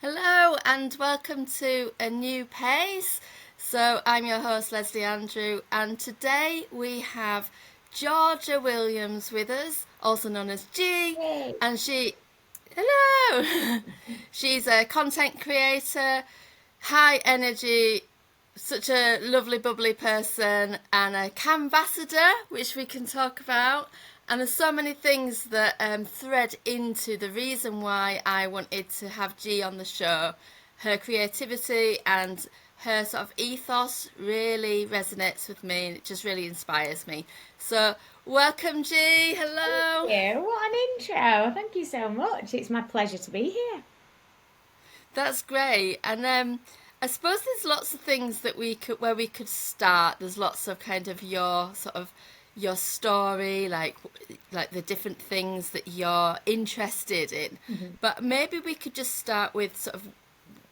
Hello and welcome to a new pace. So I'm your host Lesley Andrew, and today we have Georgia Williams with us, also known as G, Yay. and hello, she's a content creator, high energy, such a lovely, bubbly person, and a canvassador, which we can talk about. And there's so many things that thread into the reason why I wanted to have G on the show. Her creativity and her sort of ethos really resonates with me, and it just really inspires me. So, welcome, G. Thank Hello. you. What an intro. Thank you so much. It's my pleasure to be here. That's great. And I suppose there's lots of things that we could where we could start. There's lots of kind of your sort of your story, like the different things that you're interested in. Mhm. But maybe we could just start with sort of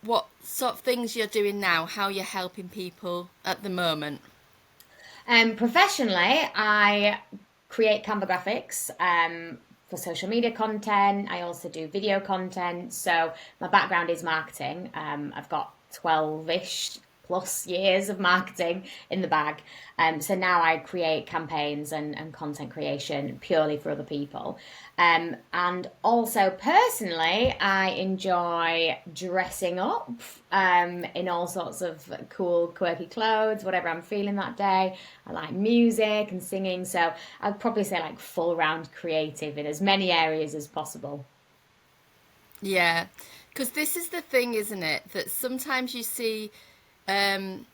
what sort of things you're doing now, how you're helping people at the moment. Professionally, I create Canva graphics for social media content. I also do video content. So my background is marketing. I've got 12-ish plus years of marketing in the bag. So now I create campaigns and content creation purely for other people. And also personally, I enjoy dressing up in all sorts of cool, quirky clothes, whatever I'm feeling that day. I like music and singing. So I'd probably say like full round creative in as many areas as possible. Yeah, because this is the thing, isn't it? That sometimes you see um,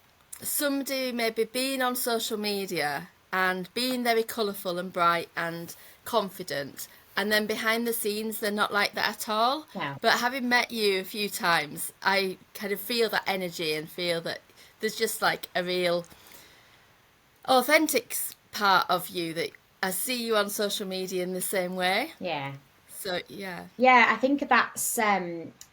somebody maybe being on social media and being very colourful and bright and confident, and then behind the scenes they're not like that at all. Yeah. But having met you a few times, I kind of feel that energy and feel that there's just like a real authentic part of you that I see you on social media in the same way. Yeah. So yeah, Yeah, I think that's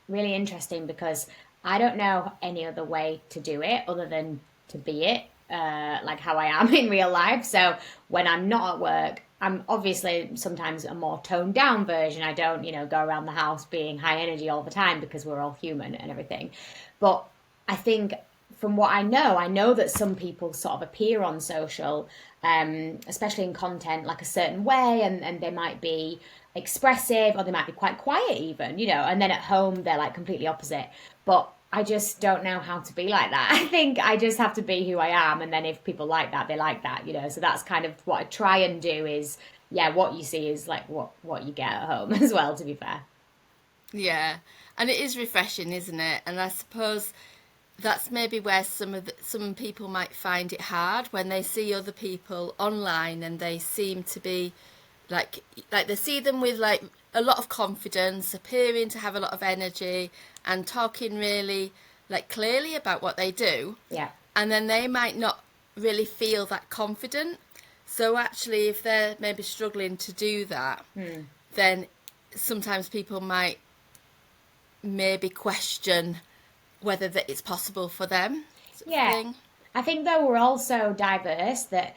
really interesting because I don't know any other way to do it other than to be it, like how I am in real life. So when I'm not at work, I'm obviously sometimes a more toned down version. I don't, go around the house being high energy all the time because we're all human and everything. But I think from what I know that some people sort of appear on social, especially in content, like a certain way, and they might be expressive or they might be quite quiet even, and then at home they're like completely opposite. But I just don't know how to be like that. I think I just have to be who I am, and then if people like that, they like that. So that's kind of what I try and do is, yeah, what you see is like what you get at home as well, to be fair. yeah, and it is refreshing, isn't it? And I suppose that's maybe where some people might find it hard when they see other people online and they seem to be like they see them with like a lot of confidence, appearing to have a lot of energy and talking really like clearly about what they do, Yeah. and then they might not really feel that confident. So actually if they're maybe struggling to do that, Hmm. then sometimes people might maybe question whether that it's possible for them, sort of Yeah. thing. I think though we're also diverse that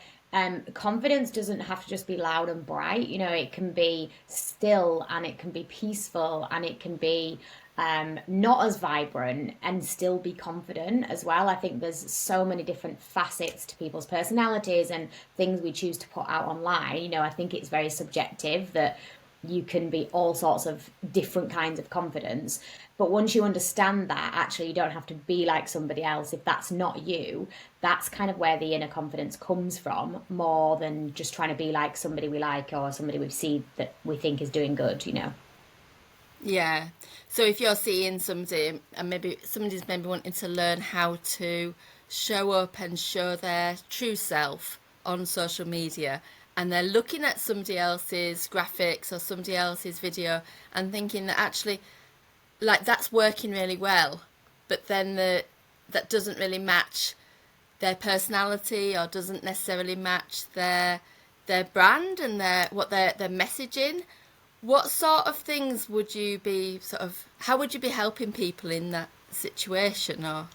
confidence doesn't have to just be loud and bright. It can be still and it can be peaceful and it can be not as vibrant and still be confident as well. I think there's so many different facets to people's personalities and things we choose to put out online. I think it's very subjective that you can be all sorts of different kinds of confidence. But once you understand that, actually, you don't have to be like somebody else. If that's not you, that's kind of where the inner confidence comes from, more than just trying to be like somebody we like or somebody we see that we think is doing good. Yeah. So if you're seeing somebody and maybe somebody's maybe wanting to learn how to show up and show their true self on social media, and they're looking at somebody else's graphics or somebody else's video and thinking that actually like that's working really well, but then that doesn't really match their personality or doesn't necessarily match their brand and their messaging. What sort of things would you be sort of how would you be helping people in that situation or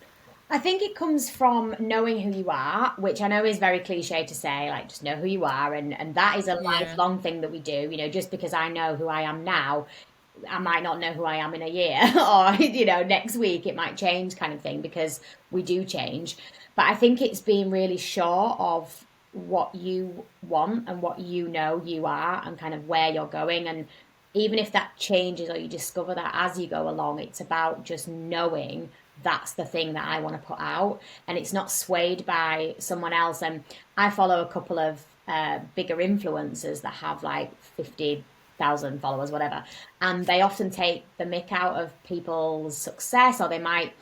I think it comes from knowing who you are, which I know is very cliche to say, like just know who you are, and that is a yeah. lifelong thing that we do. Just because I know who I am now, I might not know who I am in a year or, next week it might change kind of thing because we do change. But I think it's being really sure of what you want and what you are and kind of where you're going. And even if that changes or you discover that as you go along, it's about just knowing that's the thing that I want to put out and it's not swayed by someone else. And I follow a couple of bigger influencers that have like 50,000 followers, whatever, and they often take the mick out of people's success, or they might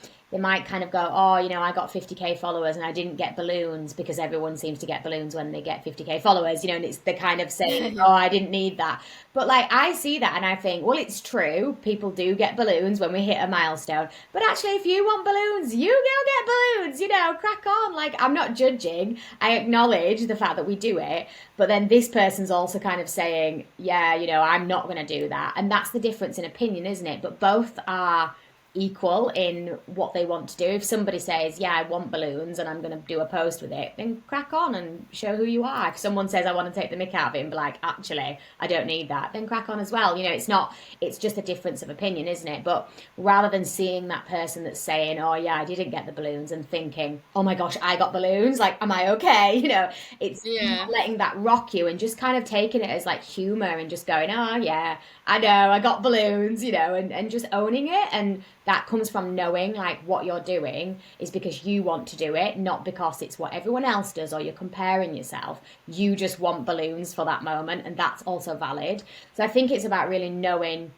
kind of go, oh, I got 50k followers and I didn't get balloons because everyone seems to get balloons when they get 50k followers, and it's the kind of saying, Yeah. oh, I didn't need that. But like I see that and I think, well, it's true. People do get balloons when we hit a milestone. But actually, if you want balloons, you go get balloons, crack on. Like I'm not judging. I acknowledge the fact that we do it. But then this person's also kind of saying, yeah, I'm not going to do that. And that's the difference in opinion, isn't it? But both are equal in what they want to do. If somebody says, yeah, I want balloons and I'm going to do a post with it, then crack on and show who you are. If someone says, I want to take the mick out of it and be like, actually, I don't need that, then crack on as well. It's just a difference of opinion, isn't it? But rather than seeing that person that's saying, oh, yeah, I didn't get the balloons and thinking, oh my gosh, I got balloons, like, am I okay? It's not Yeah. letting that rock you and just kind of taking it as like humor and just going, oh, yeah, I know, I got balloons, and just owning it. And that comes from knowing like what you're doing is because you want to do it, not because it's what everyone else does or you're comparing yourself. You just want balloons for that moment, and that's also valid. So I think it's about really knowing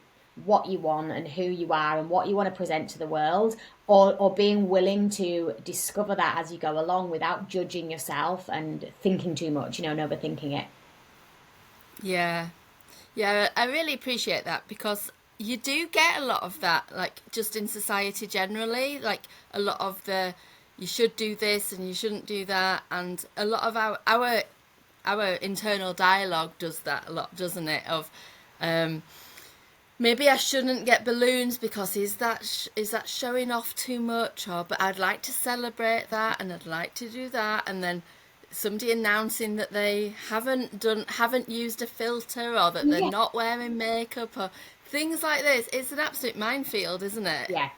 what you want and who you are and what you want to present to the world, or being willing to discover that as you go along without judging yourself and thinking too much, and overthinking it. Yeah. Yeah, I really appreciate that because you do get a lot of that, like just in society generally, like a lot of the you should do this and you shouldn't do that, and a lot of our internal dialogue does that a lot, doesn't it? Of um, maybe I shouldn't get balloons because is that showing off too much, or but I'd like to celebrate that and I'd like to do that, and then somebody announcing that they haven't used a filter or that they're Yeah. not wearing makeup or things like this. It's an absolute minefield, isn't it? Yeah.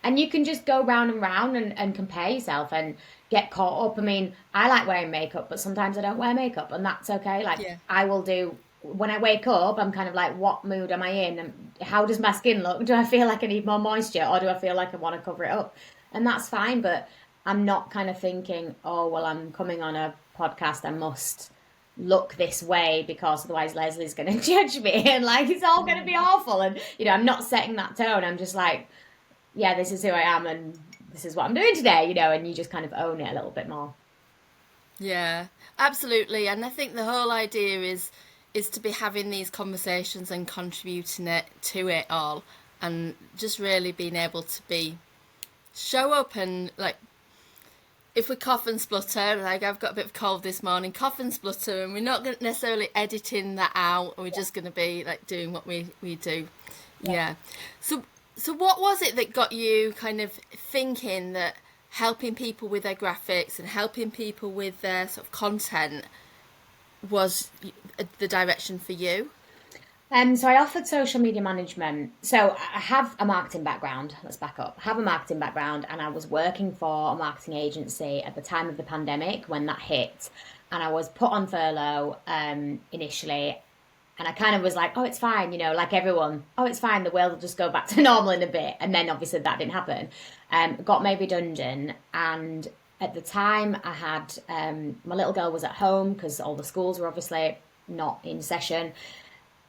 And you can just go round and round and compare yourself and get caught up. I mean, I like wearing makeup, but sometimes I don't wear makeup, and that's okay. Like, Yeah. I will do, when I wake up, I'm kind of like, what mood am I in? And how does my skin look? Do I feel like I need more moisture, or do I feel like I want to cover it up? And that's fine, but I'm not kind of thinking, oh, well, I'm coming on a podcast, I must look this way because otherwise Leslie's going to judge me and like it's all going to be awful. And, I'm not setting that tone. I'm just like, yeah, this is who I am and this is what I'm doing today, and you just kind of own it a little bit more. Yeah, absolutely. And I think the whole idea is to be having these conversations and contributing it to it all, and just really being able to be show up and like if we cough and splutter, like I've got a bit of cold this morning, cough and splutter, and we're not necessarily editing that out. We're just going to be like doing what we do. Yeah. Yeah. So what was it that got you kind of thinking that helping people with their graphics and helping people with their sort of content was the direction for you? So I offered social media management. So I have a marketing background. Let's back up. I have a marketing background, and I was working for a marketing agency at the time of the pandemic when that hit, and I was put on furlough initially. And I kind of was like, oh, it's fine, like everyone. Oh, it's fine. The world will just go back to normal in a bit. And then obviously that didn't happen. Got made redundant. And at the time I had, my little girl was at home because all the schools were obviously not in session.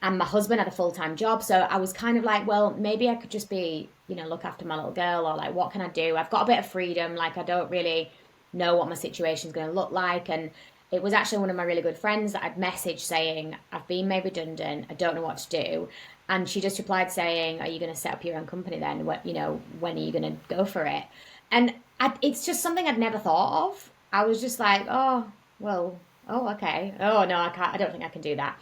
And my husband had a full-time job. So I was kind of like, well, maybe I could just be, look after my little girl, or like, what can I do? I've got a bit of freedom. Like, I don't really know what my situation is going to look like. And it was actually one of my really good friends that I'd messaged saying, I've been made redundant. I don't know what to do. And she just replied saying, are you going to set up your own company then? What, when are you going to go for it? And it's just something I'd never thought of. I was just like, oh, well, oh, okay. Oh, no, I can't. I don't think I can do that.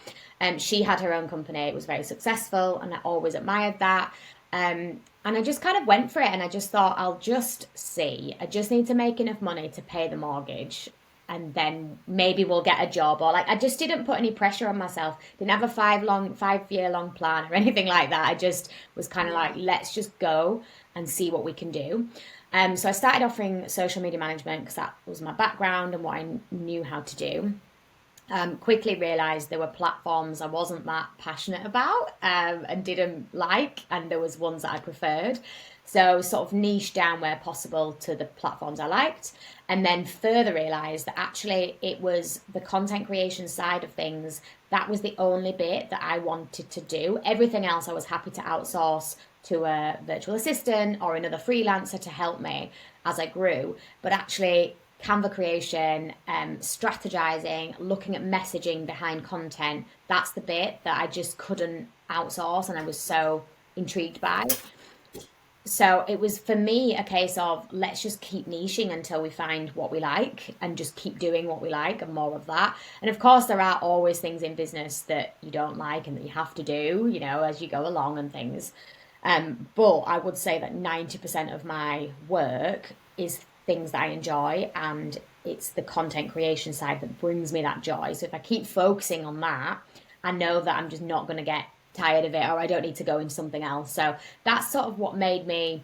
She had her own company. It was very successful, and I always admired that. And I just kind of went for it, and I just thought, I'll just see. I just need to make enough money to pay the mortgage. and then maybe we'll get a job. Or like, I just didn't put any pressure on myself. Didn't have a 5 year long plan or anything like that. I just was kind of like, Yeah. let's just go and see what we can do. So I started offering social media management because that was my background and what I knew how to do. Quickly realized there were platforms I wasn't that passionate about, and didn't like, and there was ones that I preferred. So sort of niche down where possible to the platforms I liked, and then further realized that actually it was the content creation side of things that was the only bit that I wanted to do. Everything else I was happy to outsource to a virtual assistant or another freelancer to help me as I grew. But actually, Canva creation, strategizing, looking at messaging behind content, that's the bit that I just couldn't outsource and I was so intrigued by. So it was for me a case of let's just keep niching until we find what we like and just keep doing what we like and more of that. And of course, there are always things in business that you don't like and that you have to do, as you go along and things. But I would say that 90% of my work is things that I enjoy, and it's the content creation side that brings me that joy. So if I keep focusing on that, I know that I'm just not going to get tired of it, or I don't need to go into something else. So that's sort of what made me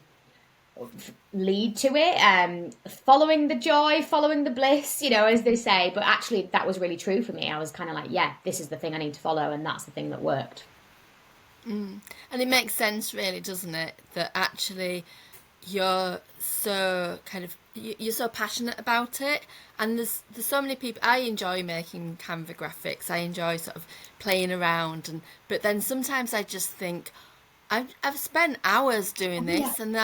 lead to it, following the joy, following the bliss, as they say. But actually, that was really true for me. I was kind of like, yeah, this is the thing I need to follow, and that's the thing that worked. And it makes sense, really, doesn't it? That actually you're so you're so passionate about it, and there's so many people. I enjoy making Canva graphics. I enjoy sort of playing around, but then sometimes I just think I've spent hours doing Oh, yeah. this, and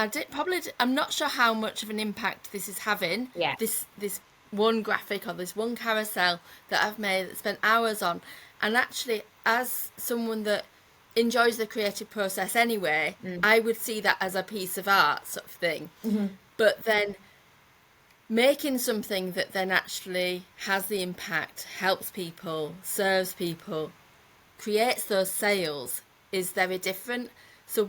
I'm not sure how much of an impact this is having. Yeah. This one graphic or this one carousel that I've made that spent hours on, and actually, as someone that enjoys the creative process anyway, I would see that as a piece of art sort of thing. Mm-hmm. But then making something that then actually has the impact, helps people, serves people, creates those sales is very different. So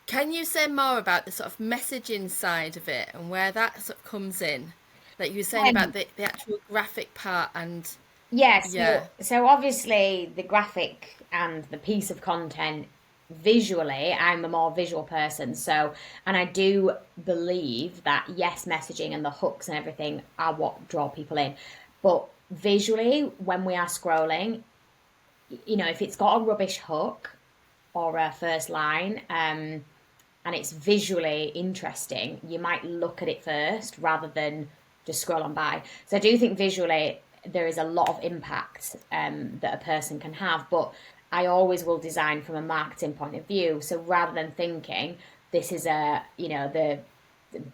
can you say more about the sort of messaging side of it and where that sort of comes in? Like you were saying about the actual graphic part and Yes, yeah. so obviously the graphic and the piece of content visually, I'm a more visual person. So, and I do believe that yes, messaging and the hooks and everything are what draw people in. But visually, when we are scrolling, if it's got a rubbish hook or a first line, and it's visually interesting, you might look at it first rather than just scroll on by. So I do think visually there is a lot of impact, that a person can have, but I always will design from a marketing point of view. So rather than thinking this is the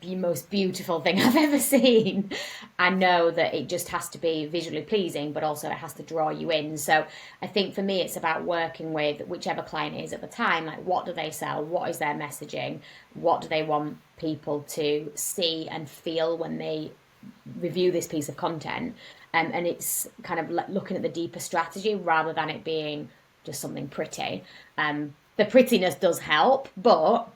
most beautiful thing I've ever seen, I know that it just has to be visually pleasing, but also it has to draw you in. So I think for me, it's about working with whichever client is at the time. Like, what do they sell? What is their messaging? What do they want people to see and feel when they review this piece of content? And it's kind of looking at the deeper strategy rather than it being just something pretty. The prettiness does help, but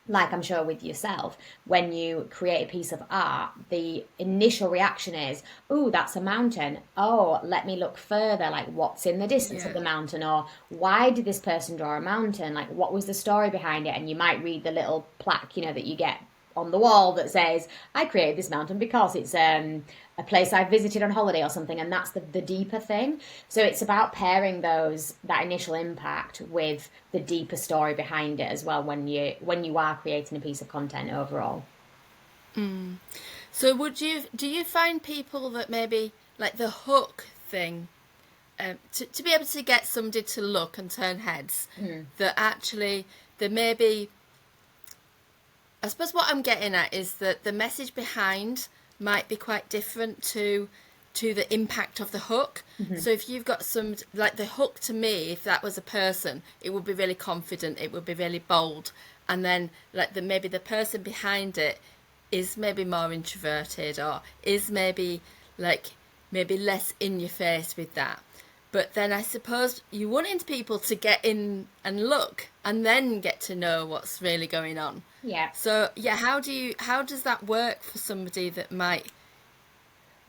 like I'm sure with yourself, when you create a piece of art, the initial reaction is, oh, that's a mountain. Oh, let me look further. Like, what's in the distance of Yeah. the mountain? Or why did this person draw a mountain? Like, what was the story behind it? And you might read the little plaque, that you get on the wall that says, I created this mountain because it's a place I visited on holiday or something. And that's the deeper thing. So it's about pairing that initial impact with the deeper story behind it as well when you are creating a piece of content overall. So do you find people that maybe like the hook thing, to be able to get somebody to look and turn heads, that actually there may be, I suppose what I'm getting at is that the message behind might be quite different to the impact of the hook. So if you've got some, like the hook to me, if that was a person, it would be really confident, it would be really bold, and then like maybe the person behind it is maybe more introverted or is maybe less in your face with that. But then I suppose you want people to get in and look and then get to know what's really going on. Yeah. So yeah, how does that work for somebody that might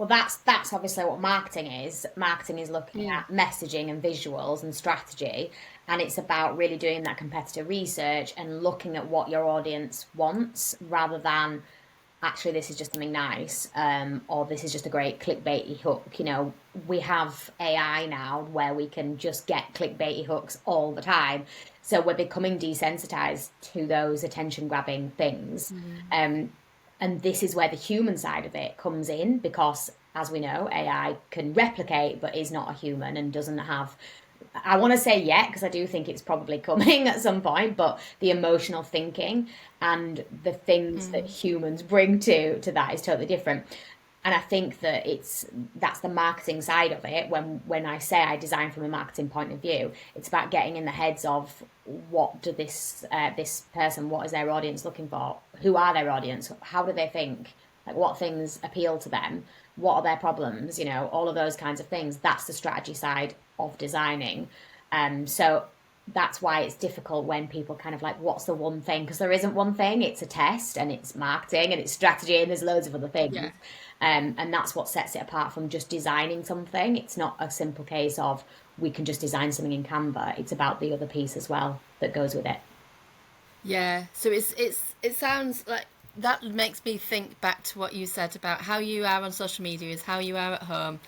Well, that's obviously what marketing is. Marketing is looking Mm. at messaging and visuals and strategy, and it's about really doing that competitor research and looking at what your audience wants rather than actually this is just something nice, or this is just a great clickbaity hook. We have AI now where we can just get clickbaity hooks all the time. So we're becoming desensitized to those attention grabbing things. Mm. Um, and this is where the human side of it comes in because, as we know, AI can replicate but is not a human and doesn't have, I want to say yet because I do think it's probably coming at some point, but the emotional thinking and the things that Mm. humans bring to that is totally different. And I think that that's the marketing side of it. When I say I design from a marketing point of view, it's about getting in the heads of what do this person, what is their audience looking for, who are their audience, how do they think, like what things appeal to them, what are their problems, all of those kinds of things. That's the strategy side of designing. So that's why it's difficult when people kind of like, what's the one thing? Because there isn't one thing. It's a test and it's marketing and it's strategy and there's loads of other Yeah. things. And that's what sets it apart from just designing something. It's not a simple case of we can just design something in Canva. It's about the other piece as well that goes with it. Yeah, so it sounds like that makes me think back to what you said about how you are on social media is how you are at home,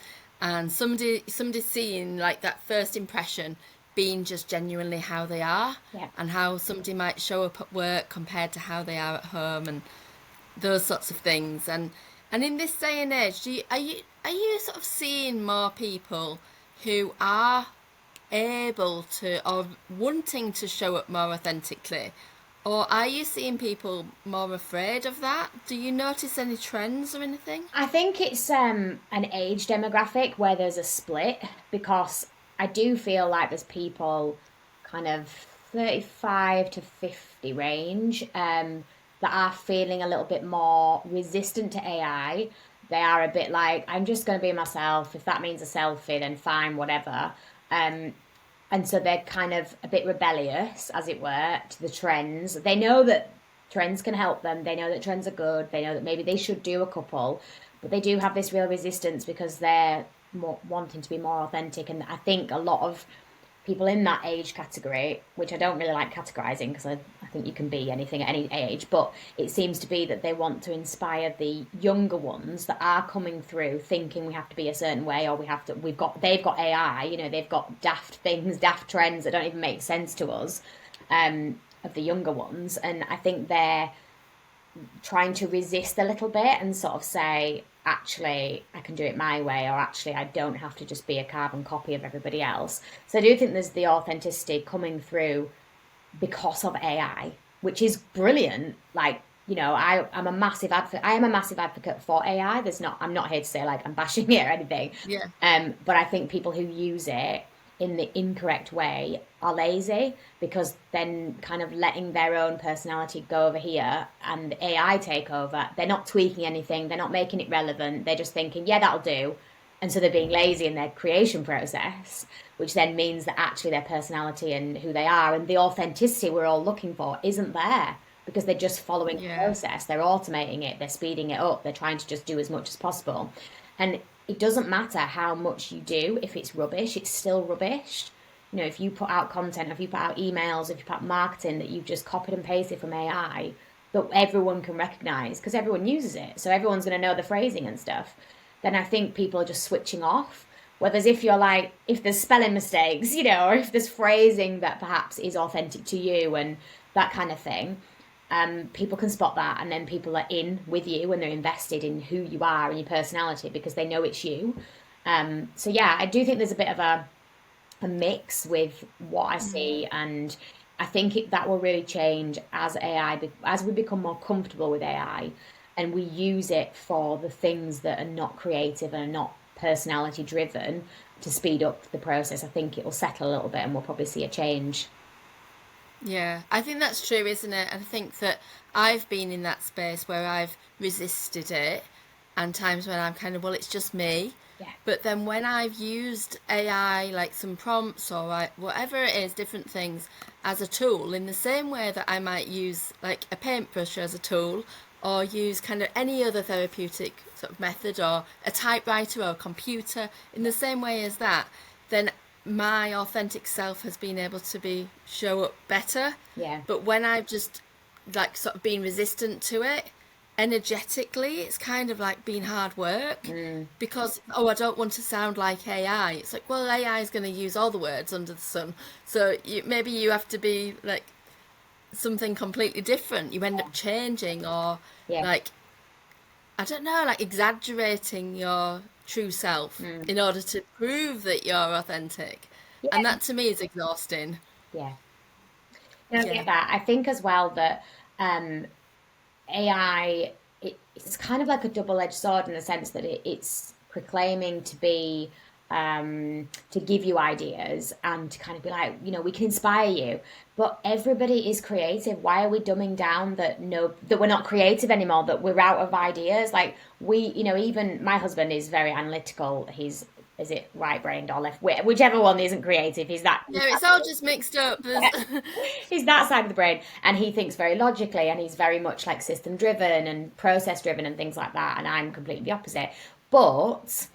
and somebody seeing like that first impression being just genuinely how they are, Yeah. and how somebody might show up at work compared to how they are at home, and those sorts of things. And in this day and age, are you sort of seeing more people who are able to or wanting to show up more authentically? Or are you seeing people more afraid of that? Do you notice any trends or anything? I think it's an age demographic where there's a split because I do feel like there's people kind of 35 to 50 range that are feeling a little bit more resistant to AI. They are a bit like, I'm just going to be myself. If that means a selfie, then fine, whatever. Um, and so they're kind of a bit rebellious, as it were, to the trends. They know that trends can help them. They know that trends are good. They know that maybe they should do a couple, but they do have this real resistance because they're more wanting to be more authentic. And I think a lot of people in that age category, which I don't really like categorizing because I think you can be anything at any age, but it seems to be that they want to inspire the younger ones that are coming through thinking we have to be a certain way or they've got AI, they've got daft things, daft trends that don't even make sense to us, of the younger ones. And I think they're trying to resist a little bit and sort of say, actually, I can do it my way, or actually, I don't have to just be a carbon copy of everybody else. So I do think there's the authenticity coming through because of AI, which is brilliant. Like, I'm a massive advocate. I am a massive advocate for AI. I'm not here to say like I'm bashing it or anything. Yeah. But I think people who use it in the incorrect way are lazy because then kind of letting their own personality go over here and AI take over. They're not tweaking anything. They're not making it relevant. They're just thinking, yeah, that'll do. And so they're being lazy in their creation process, which then means that actually their personality and who they are and the authenticity we're all looking for isn't there because they're just following the Yeah. process. They're automating it, they're speeding it up, they're trying to just do as much as possible. And it doesn't matter how much you do, if it's rubbish, it's still rubbish. If you put out content, if you put out emails, if you put out marketing that you've just copied and pasted from AI that everyone can recognize because everyone uses it. So everyone's going to know the phrasing and stuff. Then I think people are just switching off. Whereas if you're like, if there's spelling mistakes, or if there's phrasing that perhaps is authentic to you and that kind of thing, people can spot that and then people are in with you and they're invested in who you are and your personality because they know it's you. So yeah, I do think there's a bit of a mix with what I Mm. see, and I think that will really change as as we become more comfortable with AI and we use it for the things that are not creative and are not personality driven to speed up the process. I think it will settle a little bit and we'll probably see a change. Yeah, I think that's true, isn't it? I think that I've been in that space where I've resisted it, and times when I'm kind of, well, it's just me. Yeah. But then when I've used AI, like some prompts or whatever it is, different things as a tool, in the same way that I might use like a paintbrush as a tool, or use kind of any other therapeutic sort of method, or a typewriter or a computer in the same way as that, then my authentic self has been able to be show up better. Yeah. But when I've just like sort of been resistant to it, energetically it's kind of like been hard work, because oh, I don't want to sound like AI. It's like, well, AI is going to use all the words under the sun, so maybe you have to be like something completely different. You end up changing, or Yeah. like, I don't know, like exaggerating your true self in order to prove that you're authentic. And Yeah. that to me is exhausting. Yeah. No, I Yeah. get that. I think as well that um, AI, it's kind of like a double-edged sword in the sense that it's proclaiming to be to give you ideas and to kind of be like, we can inspire you, but everybody is creative. Why are we dumbing down that that we're not creative anymore, that we're out of ideas? Like even my husband is very analytical. He's, is it right brained or left, whichever one isn't creative. No, it's all just mixed up. There's He's that side of the brain, and he thinks very logically, and he's very much like system driven and process driven and things like that, and I'm completely the opposite. But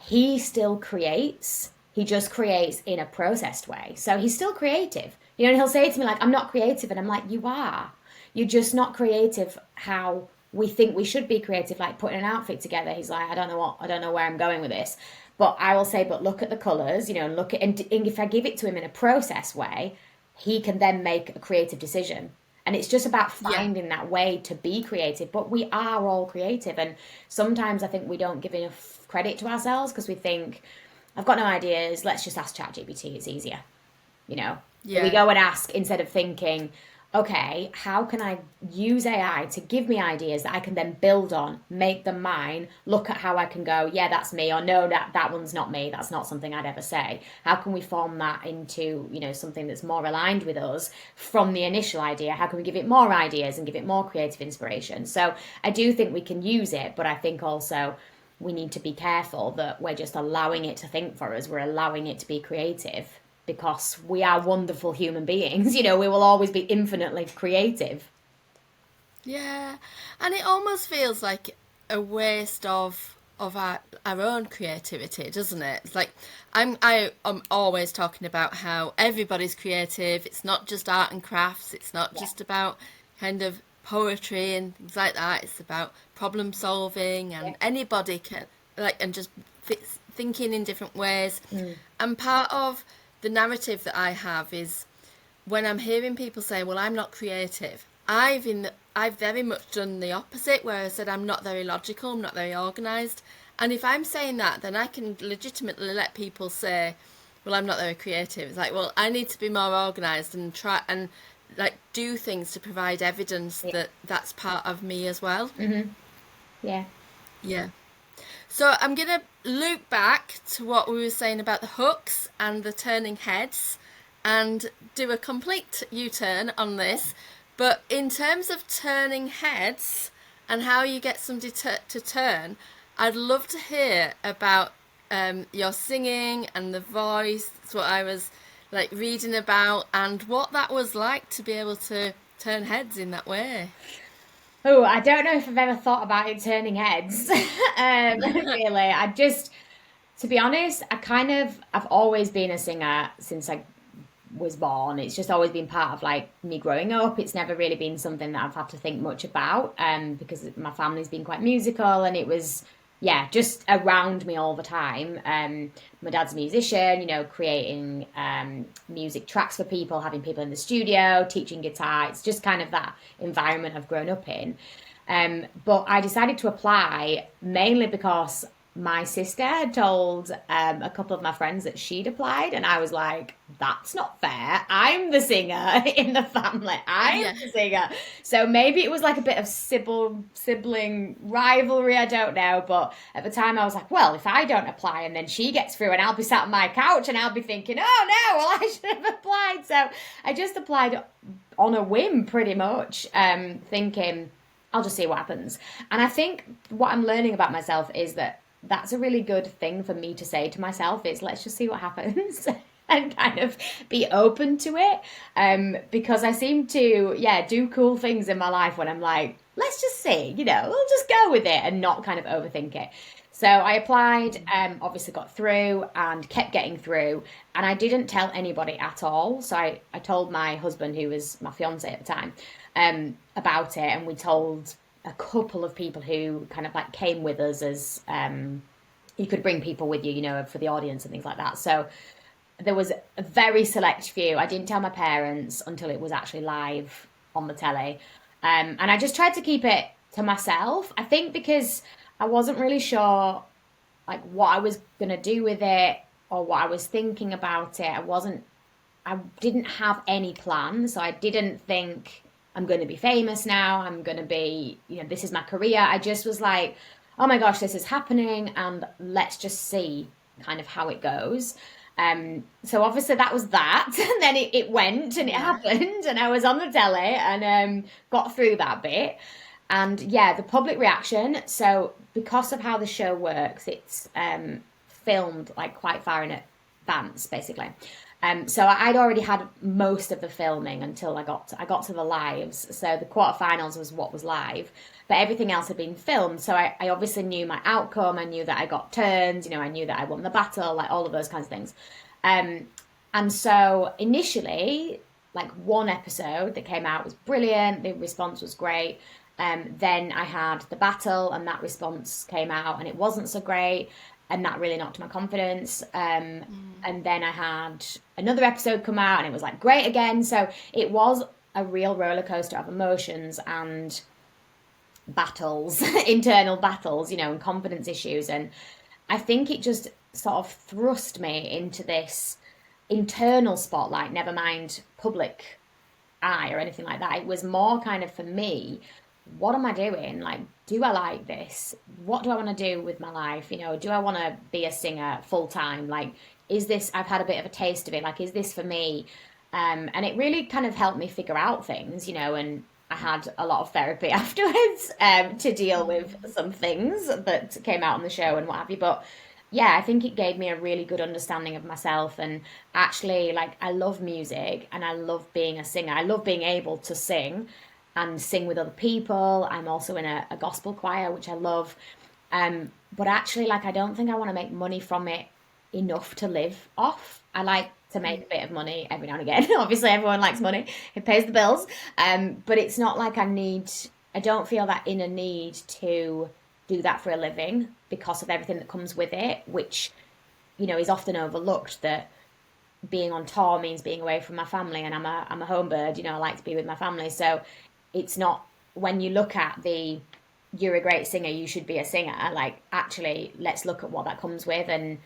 he still creates, he just creates in a processed way, so he's still creative, and he'll say to me like, I'm not creative, and I'm like, you are. You're just not creative how we think we should be creative, like putting an outfit together. He's like, I don't know where I'm going with this. But I will say, but look at the colours, and look at, and if I give it to him in a process way, he can then make a creative decision. And it's just about yeah. finding that way to be creative. But we are all creative. And sometimes I think we don't give enough credit to ourselves because we think, I've got no ideas, let's just ask ChatGPT, it's easier. We Yeah. go and ask instead of thinking, okay, how can I use AI to give me ideas that I can then build on, make them mine, look at how I can go, yeah, that's me, or no, that one's not me, that's not something I'd ever say. How can we form that into, something that's more aligned with us from the initial idea? How can we give it more ideas and give it more creative inspiration? So I do think we can use it, but I think also we need to be careful that we're just allowing it to think for us, we're allowing it to be creative because we are wonderful human beings. We will always be infinitely creative. Yeah. And it almost feels like a waste of our own creativity, doesn't it? It's like I'm always talking about how everybody's creative. It's not just art and crafts. It's not Yeah. just about kind of poetry and things like that. It's about problem solving, Yeah. and anybody can like, and just thinking in different ways. Mm. And part of the narrative that I have is when I'm hearing people say, "Well, I'm not creative," I've very much done the opposite, where I said I'm not very logical, I'm not very organised. And if I'm saying that, then I can legitimately let people say, "Well, I'm not very creative." It's like, well, I need to be more organised and try and like do things to provide evidence Yeah. that that's part of me as well. Mm-hmm. Yeah. Yeah. So I'm going to loop back to what we were saying about the hooks and the turning heads and do a complete U-turn on this. But in terms of turning heads and how you get somebody to turn, I'd love to hear about your singing and the voice. That's what I was like reading about, and what that was like to be able to turn heads in that way. Oh, I don't know if I've ever thought about it turning heads. Really, to be honest, I've always been a singer since I was born. It's just always been part of like me growing up. It's never really been something that I've had to think much about, because my family's been quite musical and it was, yeah, just around me all the time. My dad's a musician, creating music tracks for people, having people in the studio, teaching guitar. It's just kind of that environment I've grown up in. But I decided to apply mainly because my sister had told a couple of my friends that she'd applied, and I was like, that's not fair. I'm the singer in the family. I'm Yeah. the singer. So maybe it was like a bit of sibling rivalry, I don't know. But at the time, I was like, well, if I don't apply and then she gets through, and I'll be sat on my couch and I'll be thinking, oh no, well, I should have applied. So I just applied on a whim, pretty much, thinking, I'll just see what happens. And I think what I'm learning about myself is that that's a really good thing for me to say to myself is let's just see what happens. and kind of be open to it. Because I seem to, yeah, do cool things in my life when I'm like, let's just see, we'll just go with it and not kind of overthink it. So I applied, obviously got through and kept getting through, and I didn't tell anybody at all. So I told my husband, who was my fiance at the time, about it, and we told a couple of people who kind of like came with us as you could bring people with you, for the audience and things like that. So there was a very select few. I didn't tell my parents until it was actually live on the telly. And I just tried to keep it to myself. I think because I wasn't really sure like what I was gonna do with it or what I was thinking about it. I didn't have any plan, so I didn't think I'm going to be famous now. I'm going to be, this is my career. I just was like, oh my gosh, this is happening, and let's just see kind of how it goes. So obviously that was that, and then it went and it Yeah. happened, and I was on the telly and got through that bit. And yeah, the public reaction. So because of how the show works, it's filmed like quite far in advance, basically. So I'd already had most of the filming until I got to the lives. So the quarterfinals was what was live, but everything else had been filmed. So I obviously knew my outcome. I knew that I got turned. I knew that I won the battle, like all of those kinds of things. Um, and so initially, like one episode that came out was brilliant. The response was great. Then I had the battle, and that response came out, and it wasn't so great, and that really knocked my confidence. Mm. And then I had another episode come out, and it was like great again. So it was a real roller coaster of emotions and battles, internal battles, and confidence issues. And I think it just sort of thrust me into this internal spotlight, never mind public eye or anything like that. It was more kind of for me, what am I doing? Like, do I like this? What do I want to do with my life? Do I want to be a singer full time? Like, is this, I've had a bit of a taste of it. Like, is this for me? And it really kind of helped me figure out things, and I had a lot of therapy afterwards to deal with Mm. some things that came out on the show and what have you. But yeah, I think it gave me a really good understanding of myself. And actually, like, I love music and I love being a singer. I love being able to sing and sing with other people. I'm also in a gospel choir, which I love. But actually, like, I don't think I want to make money from it enough to live off. I like to make a bit of money every now and again. Obviously, everyone likes money, it pays the bills. But it's not like I don't feel that inner need to do that for a living because of everything that comes with it, which, is often overlooked that being on tour means being away from my family, and I'm a home bird. I like to be with my family. So it's not, when you look at the you're a great singer, you should be a singer. Like, actually, let's look at what that comes with, and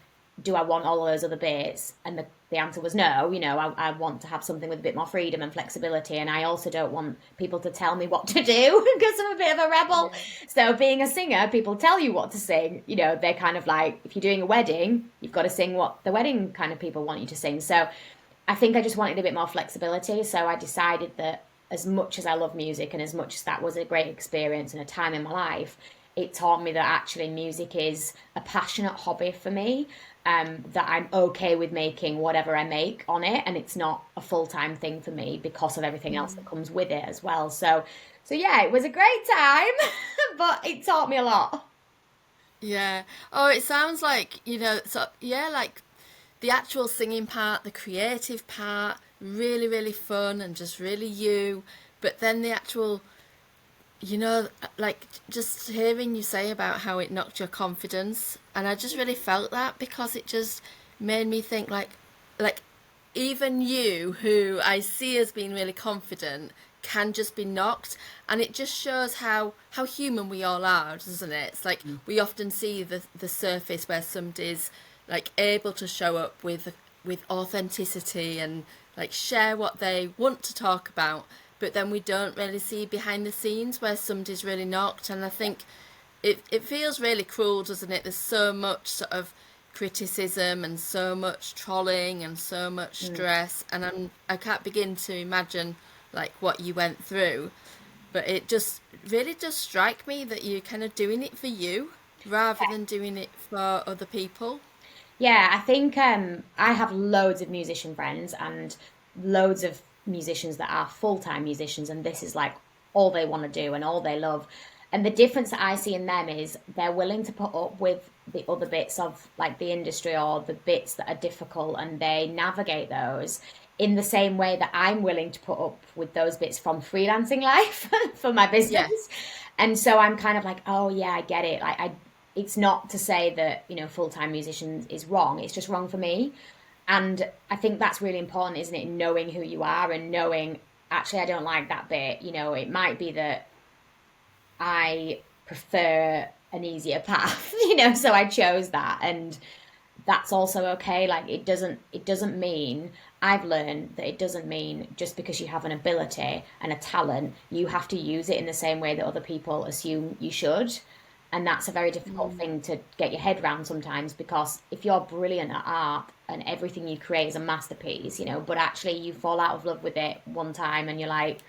do I want all of those other bits? And the answer was no. I want to have something with a bit more freedom and flexibility, and I also don't want people to tell me what to do because I'm a bit of a rebel. Yeah. So being a singer, people tell you what to sing. They're kind of like, if you're doing a wedding, you've got to sing what the wedding kind of people want you to sing. So I think I just wanted a bit more flexibility. So I decided that as much as I love music and as much as that was a great experience and a time in my life, it taught me that actually music is a passionate hobby for me. That I'm okay with making whatever I make on it, and it's not a full time thing for me because of everything else that Mm. comes with it as well. So yeah, it was a great time, but it taught me a lot. Yeah. Oh, it sounds like, so yeah, like the actual singing part, the creative part, really, really fun and just really you. But then the actual, like just hearing you say about how it knocked your confidence, and I just really felt that because it just made me think like even you, who I see as being really confident, can just be knocked, and it just shows how human we all are, doesn't it? It's like we often see the surface where somebody's like able to show up with authenticity and like share what they want to talk about, but then we don't really see behind the scenes where somebody's really knocked. And I think it feels really cruel, doesn't it? There's so much sort of criticism and so much trolling and so much Mm. stress, and I can't begin to imagine like what you went through. But it just really does strike me that you're kind of doing it for you rather than doing it for other people. Yeah, I think I have loads of musician friends and loads of musicians that are full-time musicians, and this is like all they want to do and all they love. And the difference that I see in them is they're willing to put up with the other bits of like the industry or the bits that are difficult, and they navigate those in the same way that I'm willing to put up with those bits from freelancing life for my Yeah, business. And so I'm kind of like, oh yeah, I get it. Like I it's not to say that, full-time musicians is wrong. It's just wrong for me. And I think that's really important, isn't it? Knowing who you are and knowing, actually, I don't like that bit. It might be that I prefer an easier path, so I chose that. And that's also okay. Like it doesn't mean, I've learned that it doesn't mean just because you have an ability and a talent, you have to use it in the same way that other people assume you should. And that's a very difficult mm, thing to get your head around sometimes, because if you're brilliant at art and everything you create is a masterpiece, but actually you fall out of love with it one time and you're like,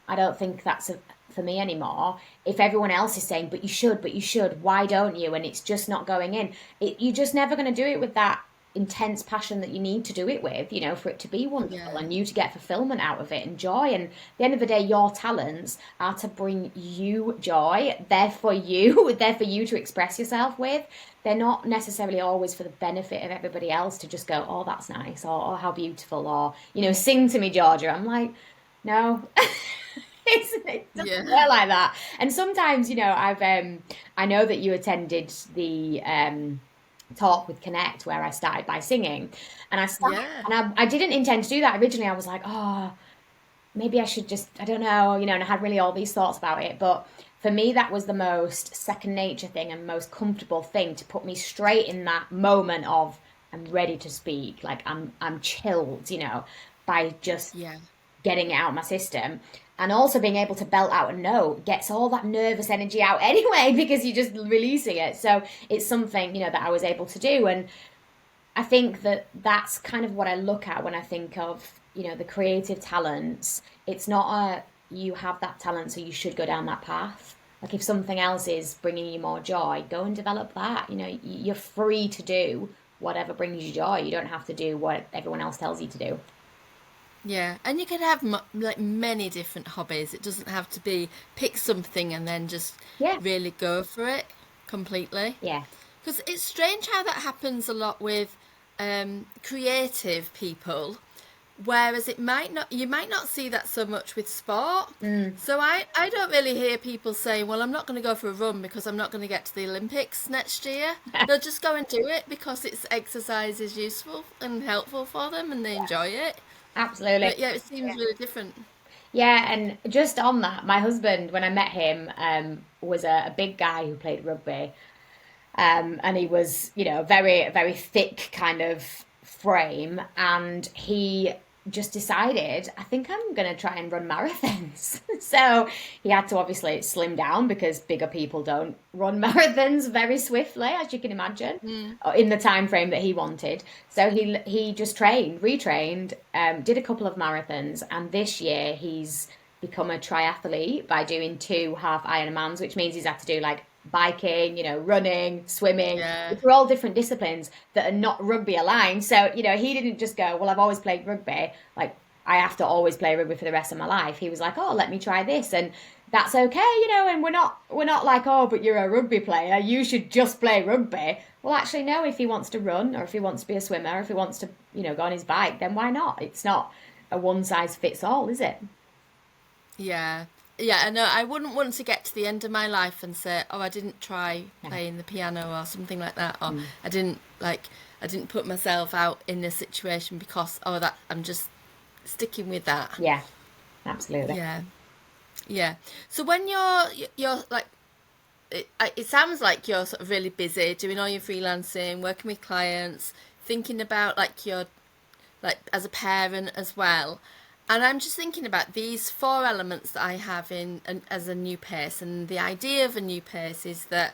I don't think that's for me anymore. If everyone else is saying, but you should, why don't you? And it's just not going in. You're just never going to do it with that intense passion that you need to do it with, for it to be wonderful yeah, and you to get fulfillment out of it and joy. And at the end of the day, your talents are to bring you joy. They're for you. They're for you to express yourself with. They're not necessarily always for the benefit of everybody else to just go, oh, that's nice, or oh, how beautiful, or, sing to me, Georgia. I'm like, no. It doesn't yeah, work like that. And sometimes, I know that you attended the talk with Connect where I started by singing, and yeah, I didn't intend to do that originally. I was like, oh, maybe I should just, I don't know, and I had really all these thoughts about it. But for me, that was the most second nature thing and most comfortable thing to put me straight in that moment of I'm ready to speak, like I'm chilled, by just yeah, getting it out of my system. And also being able to belt out a note gets all that nervous energy out anyway, because you're just releasing it. So it's something, that I was able to do. And I think that that's kind of what I look at when I think of, the creative talents. It's not you have that talent, so you should go down that path. Like if something else is bringing you more joy, go and develop that. You're free to do whatever brings you joy. You don't have to do what everyone else tells you to do. yeah. And you can have like many different hobbies. It doesn't have to be pick something and then just Yeah, really go for it completely. yeah. Because it's strange how that happens a lot with creative people, whereas you might not see that so much with sport. Mm. So I don't really hear people say, well, I'm not going to go for a run because I'm not going to get to the Olympics next year. They'll just go and do it because it's exercise is useful and helpful for them and they enjoy it. Absolutely. But yeah, it seems really different. Yeah, and just on that, my husband, when I met him, was a big guy who played rugby. And he was, very, very thick kind of frame. And he just decided, I think I'm going to try and run marathons. So he had to obviously slim down because bigger people don't run marathons very swiftly, as you can imagine, Mm. in the time frame that he wanted. So he just trained, retrained, did a couple of marathons, and this year he's become a triathlete by doing two half Ironmans, which means he's had to do like biking, running, swimming, Yeah, which are all different disciplines that are not rugby aligned. So, he didn't just go, well, I've always played rugby. Like, I have to always play rugby for the rest of my life. He was like, oh, let me try this. And that's okay, and we're not like, oh, but you're a rugby player. You should just play rugby. Well, actually, no, if he wants to run or if he wants to be a swimmer, or if he wants to, go on his bike, then why not? It's not a one size fits all, is it? yeah. Yeah, I know. I wouldn't want to get to the end of my life and say, "Oh, I didn't try Yeah. playing the piano or something like that," or Mm. I didn't put myself out in this situation because that I'm just sticking with that." Yeah, absolutely. Yeah, yeah. So when you're like, it sounds like you're sort of really busy doing all your freelancing, working with clients, thinking about like your like as a parent as well. And I'm just thinking about these four elements that I have as a new pace. And the idea of a new pace is that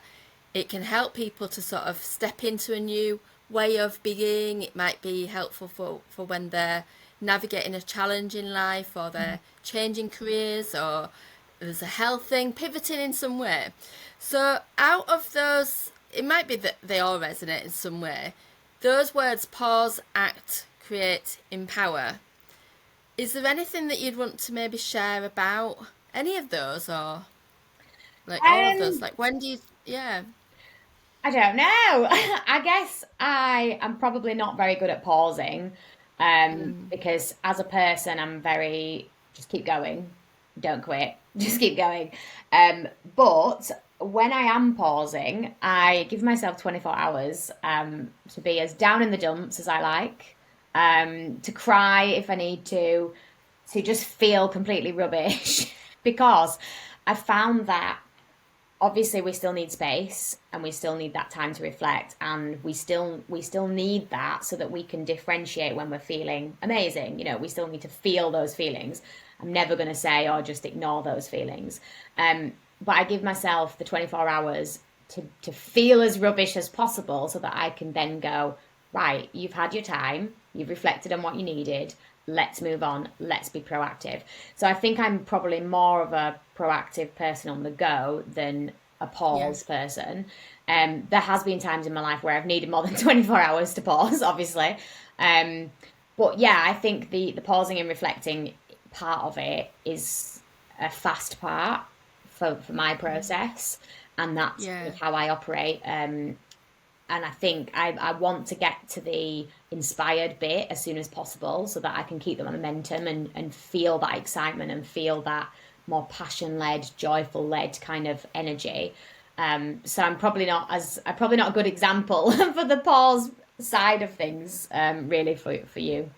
it can help people to sort of step into a new way of being. It might be helpful for when they're navigating a challenge in life or they're changing careers or there's a health thing, pivoting in some way. So out of those, it might be that they all resonate in some way. those words pause, act, create, empower. Is there anything that you'd want to maybe share about any of those, or like all of those? Um, Like when do you, yeah. I don't know. I guess I am probably not very good at pausing, Mm, because as a person, I'm very just keep going, don't quit, just keep going. But when I am pausing, I give myself 24 hours to be as down in the dumps as I like, to cry if I need to just feel completely rubbish because I found that obviously we still need space and we still need that time to reflect, and we still need that so that we can differentiate when we're feeling amazing. We still need to feel those feelings. I'm never going to say, oh, just ignore those feelings. But I give myself the 24 hours to feel as rubbish as possible so that I can then go, right, you've had your time, you've reflected on what you needed, let's move on, let's be proactive. So I think I'm probably more of a proactive person on the go than a yeah. pause person. There has been times in my life where I've needed more than 24 hours to pause, obviously. Um, but yeah, I think the pausing and reflecting part of it is a fast part for my process, and that's Yeah. how I operate. And I think I want to get to the inspired bit as soon as possible so that I can keep the momentum and feel that excitement and feel that more passion led, joyful led kind of energy. So I'm probably not a good example for the pause side of things, really for you.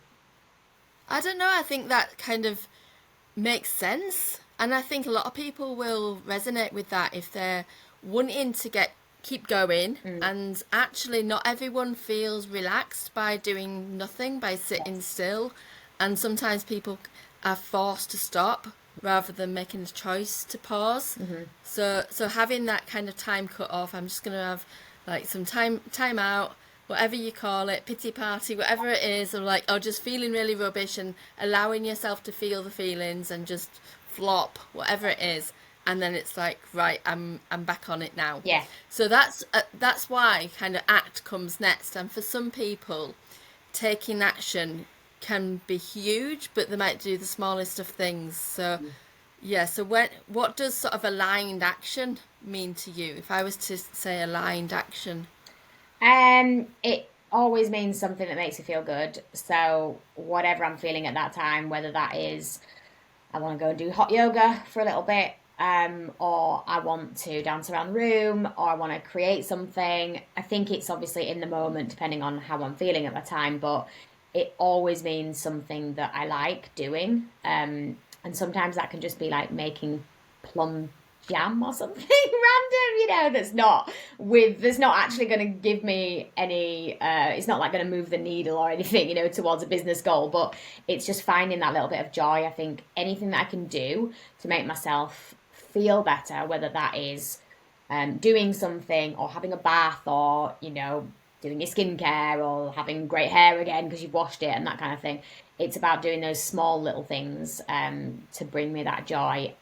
I don't know. I think that kind of makes sense. And I think a lot of people will resonate with that if they're wanting to keep going, Mm, and actually not everyone feels relaxed by doing nothing, by sitting yes. still, and sometimes people are forced to stop rather than making a choice to pause. Hmm. So having that kind of time cut off, I'm just going to have like some time out, whatever you call it, pity party, whatever it is, or like, or just feeling really rubbish and allowing yourself to feel the feelings and just flop, whatever it is, and then it's like, right, I'm back on it now. Yeah. So that's why kind of act comes next, and for some people, taking action can be huge, but they might do the smallest of things. So yeah, so what does sort of aligned action mean to you? If I was to say aligned action. It always means something that makes you feel good. So whatever I'm feeling at that time, whether that is I want to go and do hot yoga for a little bit, or I want to dance around the room, or I want to create something. I think it's obviously in the moment, depending on how I'm feeling at the time, but it always means something that I like doing. And sometimes that can just be like making plum jam or something random, that's not actually going to give me any it's not like going to move the needle or anything, towards a business goal, but it's just finding that little bit of joy. I think anything that I can do to make myself feel better, whether that is doing something or having a bath or doing your skincare or having great hair again because you've washed it and that kind of thing. It's about doing those small little things to bring me that joy,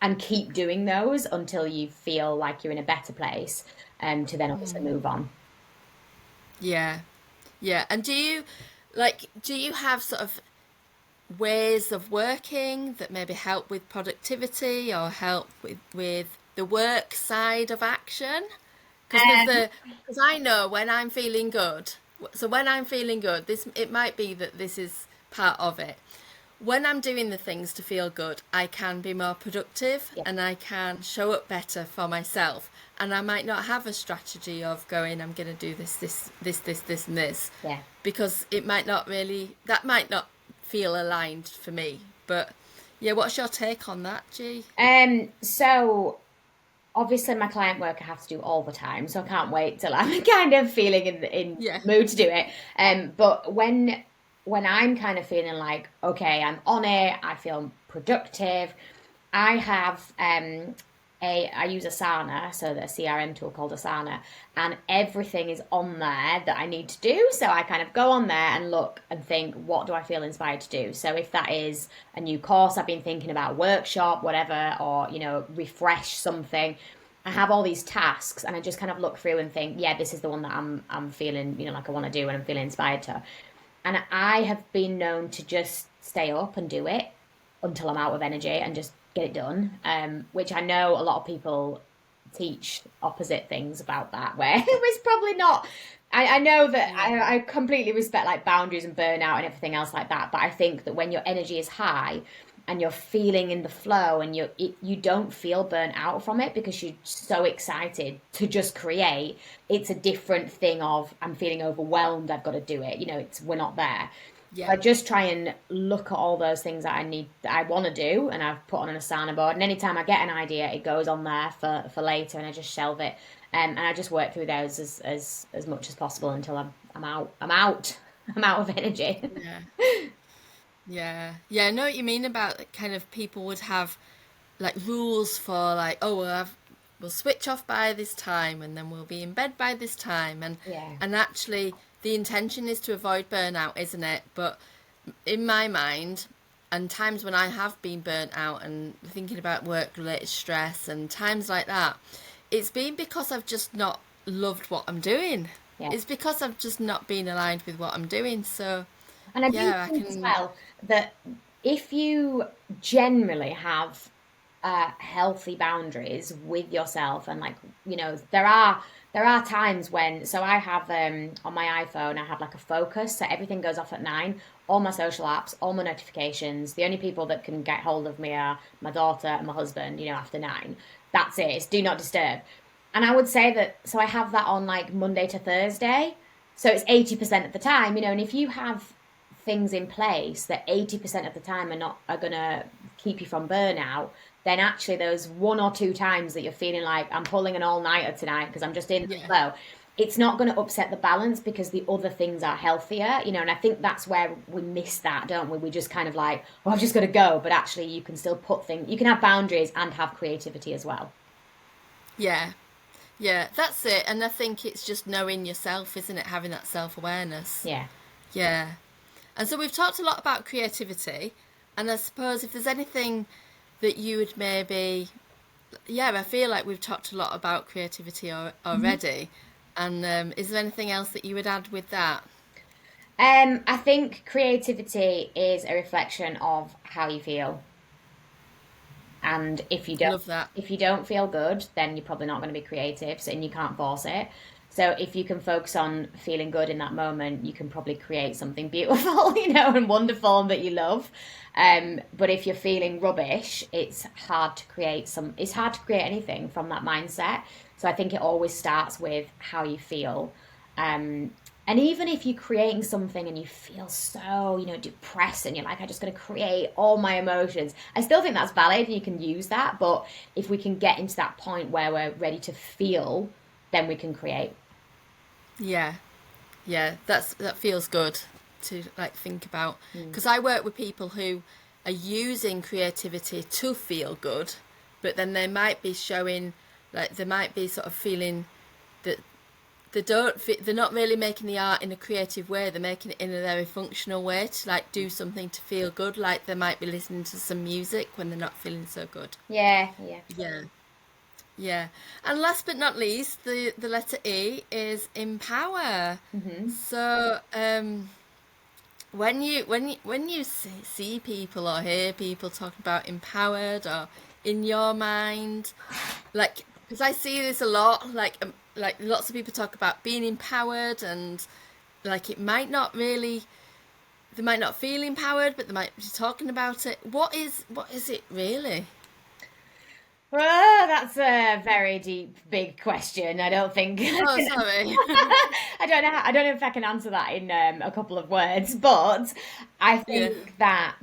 and keep doing those until you feel like you're in a better place, to then obviously move on. Yeah. Yeah. And do you have sort of ways of working that maybe help with productivity or help with the work side of action? Because Um, because I know when I'm feeling good. So when I'm feeling good, this it might be that this is part of it. When I'm doing the things to feel good, I can be more productive yeah, and I can show up better for myself. And I might not have a strategy of going, I'm going to do this, and this, yeah. because that might not feel aligned for me. But yeah, what's your take on that, G? So obviously my client work I have to do all the time, so I can't wait till I'm kind of feeling in Yeah. mood to do it. But when I'm kind of feeling like, okay, I'm on it, I feel productive, I have I use Asana, so the CRM tool called Asana, and everything is on there that I need to do. So I kind of go on there and look and think, what do I feel inspired to do? So if that is a new course I've been thinking about, workshop, whatever, or refresh something, I have all these tasks, and I just kind of look through and think, yeah, this is the one that I'm feeling, like I want to do and I'm feeling inspired to. And I have been known to just stay up and do it until I'm out of energy and just get it done. Which I know a lot of people teach opposite things about that, where it was probably not. I know that Yeah. I completely respect like boundaries and burnout and everything else like that, but I think that when your energy is high and you're feeling in the flow and you don't feel burnt out from it because you're so excited to just create. It's a different thing of I'm feeling overwhelmed, I've got to do it, it's we're not there. Yeah. I just try and look at all those things that I want to do, and I've put on an Asana board. And anytime I get an idea, it goes on there for later, and I just shelve it. And I just work through those as much as possible until I'm out. I'm out of energy. Yeah. Yeah. Yeah. I know what you mean about like, kind of people would have like rules for like, oh, we'll switch off by this time and then we'll be in bed by this time. Yeah. And actually the intention is to avoid burnout, isn't it? But in my mind, and times when I have been burnt out and thinking about work related stress and times like that, it's been because I've just not loved what I'm doing. Yeah. It's because I've just not been aligned with what I'm doing. So And I do yeah, I think as can. well that if you generally have healthy boundaries with yourself, and like there are times when, so I have on my iPhone I have like a focus, so everything goes off at 9, all my social apps, all my notifications. The only people that can get hold of me are my daughter and my husband, after 9. That's it, it's do not disturb. And I would say that, so I have that on like Monday to Thursday, so it's 80% of the time, and if you have things in place that 80% of the time are going to keep you from burnout, then actually those 1 or 2 times that you're feeling like I'm pulling an all-nighter tonight because I'm just in the Yeah. flow, it's not going to upset the balance because the other things are healthier, and I think that's where we miss that, don't we? We just kind of like, oh, I've just got to go, but actually you can still you can have boundaries and have creativity as well. Yeah. Yeah, that's it. And I think it's just knowing yourself, isn't it? Having that self awareness. Yeah. Yeah. And so we've talked a lot about creativity. And I suppose if there's anything that you would maybe, yeah, I feel like we've talked a lot about creativity already. And is there anything else that you would add with that? I think creativity is a reflection of how you feel. And Love that. if you don't feel good, then you're probably not going to be creative, and you can't force it. So if you can focus on feeling good in that moment, you can probably create something beautiful, and wonderful and that you love. But if you're feeling rubbish, it's hard to create anything from that mindset. So I think it always starts with how you feel. Um, and even if you're creating something and you feel so, depressed, and you're like, I just got to create all my emotions, I still think that's valid and you can use that. But if we can get into that point where we're ready to feel, then we can create. Yeah. Yeah, that feels good to like think about Mm. because I work with people who are using creativity to feel good, but then they might be showing like they might be sort of feeling that they're not really making the art in a creative way. They're making it in a very functional way to like do something to feel good. Like they might be listening to some music when they're not feeling so good. Yeah, yeah. Yeah. Yeah. And last but not least, the letter E is empower. Hmm. So, when you see people or hear people talking about empowered or in your mind, like because I see this a lot, like lots of people talk about being empowered and like it might not really they might not feel empowered, but they might be talking about it. What is it really? Well, that's a very deep, big question. I don't think Oh, sorry. I don't know if I can answer that in a couple of words, but I Yeah. think that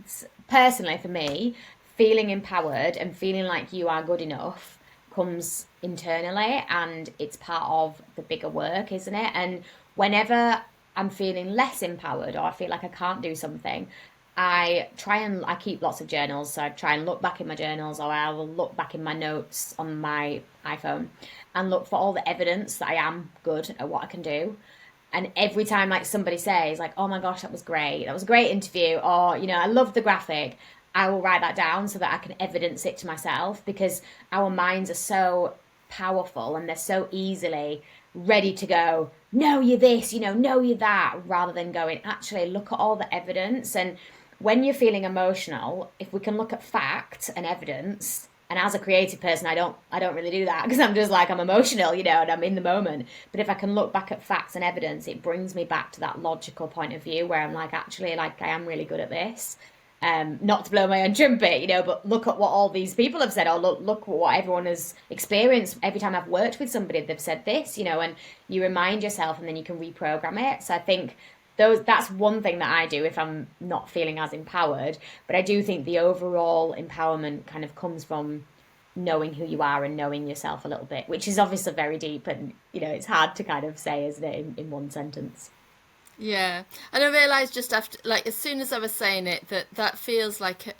personally for me, feeling empowered and feeling like you are good enough comes internally, and it's part of the bigger work, isn't it? And whenever I'm feeling less empowered or I feel like I can't do something, I keep lots of journals, so I try and look back in my journals, or I will look back in my notes on my iPhone and look for all the evidence that I am good at what I can do. And every time like somebody says like, "Oh my gosh, that was great. That was a great interview," or, "I love the graphic," I will write that down so that I can evidence it to myself, because our minds are so powerful and they're so easily ready to go, no, you're this, no, you're that, rather than going, actually, look at all the evidence. And when you're feeling emotional, if we can look at fact and evidence, and as a creative person, I don't really do that because I'm just like, I'm emotional, and I'm in the moment. But if I can look back at facts and evidence, it brings me back to that logical point of view where I'm like, actually, like, I am really good at this. Not to blow my own trumpet, but look at what all these people have said, or look what everyone has experienced. Every time I've worked with somebody, they've said this, and you remind yourself, and then you can reprogram it. So I think that's one thing that I do if I'm not feeling as empowered. But I do think the overall empowerment kind of comes from knowing who you are and knowing yourself a little bit, which is obviously very deep, and it's hard to kind of say, isn't it, in one sentence. Yeah, and I realised just after, like, as soon as I was saying it, that feels like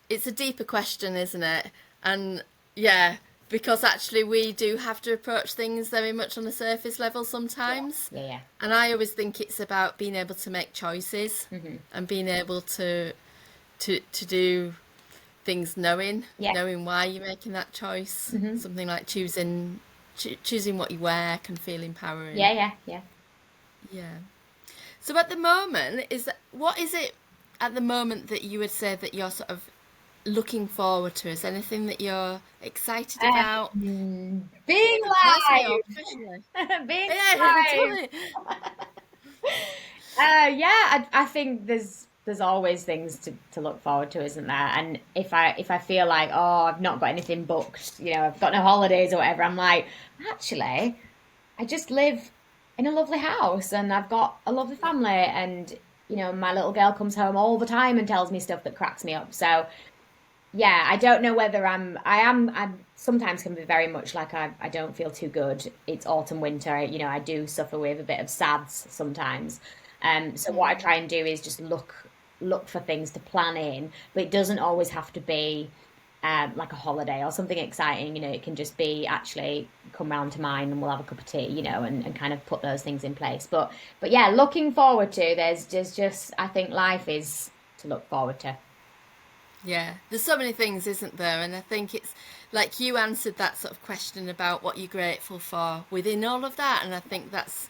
it's a deeper question, isn't it? And yeah, because actually we do have to approach things very much on a surface level Yeah, sometimes. yeah, yeah. And I always think it's about being able to make choices Hmm. and being able to do things Yeah. knowing why you're making that choice. Hmm. Something like choosing what you wear can feel empowering. Yeah, yeah, yeah. Yeah. So at the moment, what is it at the moment that you would say that you're sort of looking forward to? Is there anything that you're excited about? Being Personally or professionally? live, being Yeah, tell live. me. Yeah, I think there's always things to look forward to, isn't there? And if I feel like, oh, I've not got anything booked, I've got no holidays or whatever, I'm like, actually, I just live in a lovely house and I've got a lovely family, and my little girl comes home all the time and tells me stuff that cracks me up. So yeah, I don't know whether I sometimes can be very much like, I don't feel too good. It's autumn, winter, I do suffer with a bit of SADS sometimes. So what I try and do is just look for things to plan in, but it doesn't always have to be like a holiday or something exciting. It can just be, actually, come round to mine and we'll have a cup of tea, and kind of put those things in place. But yeah, looking forward to, there's just, I think life is to look forward to. Yeah, there's so many things, isn't there? And I think it's like you answered that sort of question about what you're grateful for within all of that, and I think that's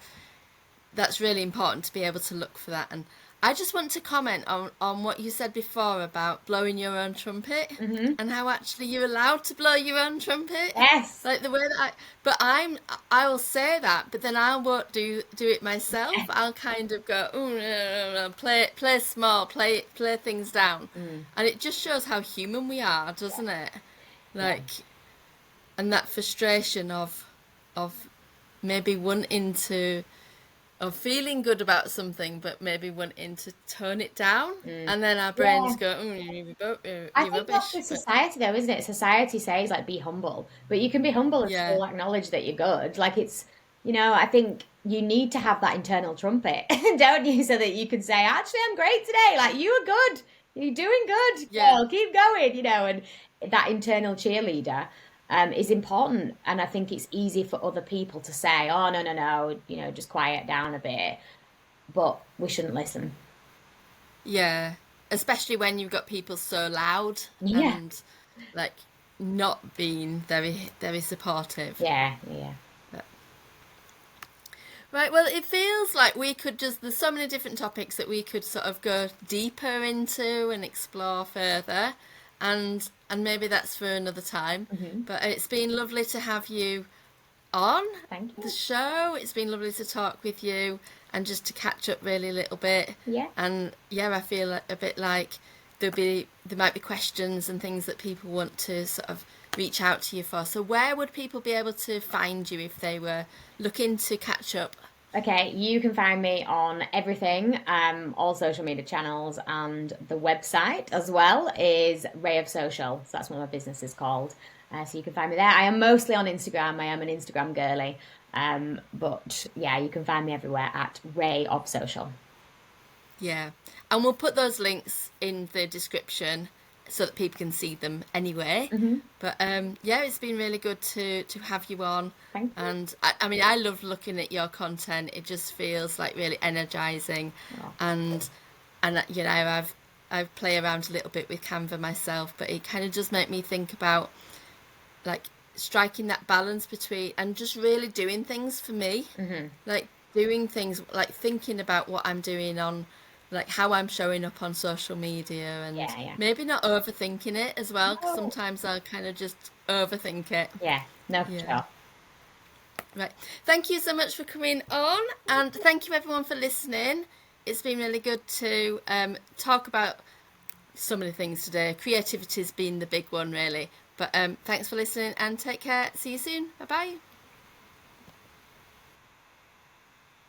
really important to be able to look for that. And I just want to comment on what you said before about blowing your own trumpet Hmm. and how actually you're allowed to blow your own trumpet. Yes. Like the way that but I will say that, but then I won't do it myself. I'll kind of go, oh, no, no, no, play small, play things down. Mm, And it just shows how human we are, doesn't it? yeah. Like, and that frustration of maybe wanting to of feeling good about something, but maybe wanting to tone it down, Mm. and then our Yeah. brains go, I you're think that's rubbish." with But society though, isn't it? Society says like, be humble, but you can be humble and yeah, still acknowledge that you're good. Like, I think you need to have that internal trumpet, don't you? So that you can say, actually, I'm great today. Like, you are good. You're doing good. yeah, Girl, keep going, and that internal cheerleader is important. And I think it's easy for other people to say, oh, no, no, no, just quiet down a bit. But we shouldn't listen. yeah. Especially when you've got people so loud Yeah. and like not being very very supportive. Yeah. Yeah. But, right, well, it feels like we could just, there's so many different topics that we could sort of go deeper into and explore further, and maybe that's for another time. Hmm. But it's been lovely to have you on Thank the you. show. It's been lovely to talk with you and just to catch up really a little bit. Yeah. And yeah, I feel a bit like there might be questions and things that people want to sort of reach out to you for. So where would people be able to find you if they were looking to catch up? Okay, you can find me on everything, all social media channels, and the website as well is Ray of Social. So that's what my business is called. So you can find me there. I am mostly on Instagram. I am an Instagram girly. But yeah, you can find me everywhere at Ray of Social. Yeah. And we'll put those links in the description so that people can see them anyway. Hmm. But yeah, it's been really good to have you on. Thank you. And I mean, I love looking at your content. It just feels like really energizing. Oh, And I've play around a little bit with Canva myself, but it kind of does make me think about like striking that balance between and just really doing things for me, like doing things like thinking about what I'm doing on like how I'm showing up on social media, and Yeah, yeah. maybe not overthinking it as well, because No. sometimes I'll kind of just overthink it. Yeah, no, for Yeah. sure. Right. Thank you so much for coming on, and thank you everyone for listening. It's been really good to talk about some of the things today. Creativity's been the big one, really. But thanks for listening and take care. See you soon. Bye bye.